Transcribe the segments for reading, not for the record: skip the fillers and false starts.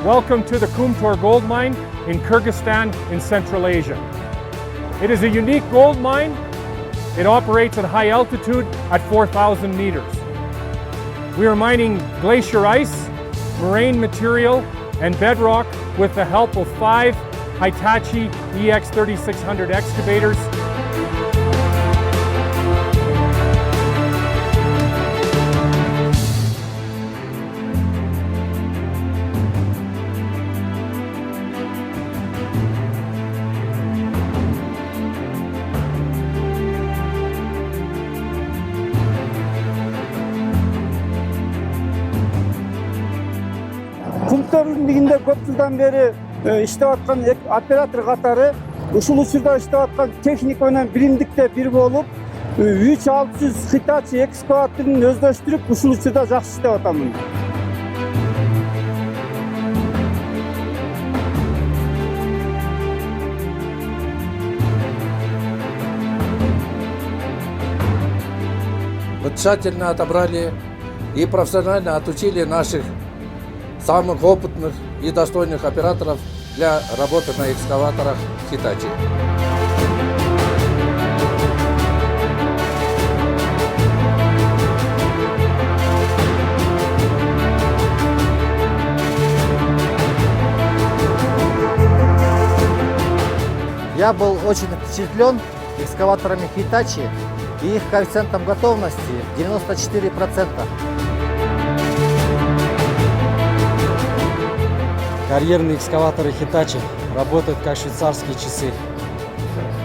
Welcome to the Kumtor gold mine in Kyrgyzstan in Central Asia. It is a unique gold mine. It operates at high altitude at 4,000 meters. We are mining glacier ice, moraine material, and bedrock with the help of 5 Hitachi EX3600 excavators. Kumtor birliginde көп жылдан beri иштеп аткан оператор катары ушул учурда иштеп аткан техник менен биримдикте бир болуп 3600 Hitachi экскаваторун өздөштүрүп ушул учурда жакшы иштеп атамын. Мы тщательно отобрали и профессионально отучили наших самых опытных и достойных операторов для работы на экскаваторах Hitachi. Я был очень впечатлен экскаваторами Hitachi и их коэффициентом готовности 94%. Карьерные экскаваторы Hitachi работают как швейцарские часы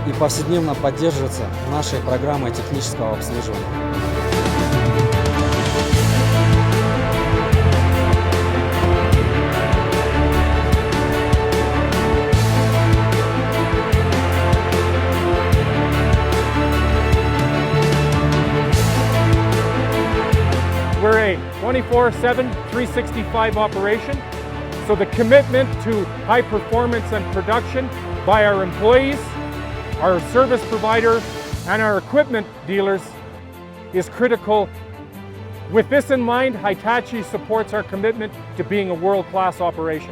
и повседневно поддерживаются нашей программой технического обслуживания. We're a 24/7, 365 operation. So the commitment to high performance and production by our employees, our service providers, and our equipment dealers is critical. With this in mind, Hitachi supports our commitment to being a world-class operation.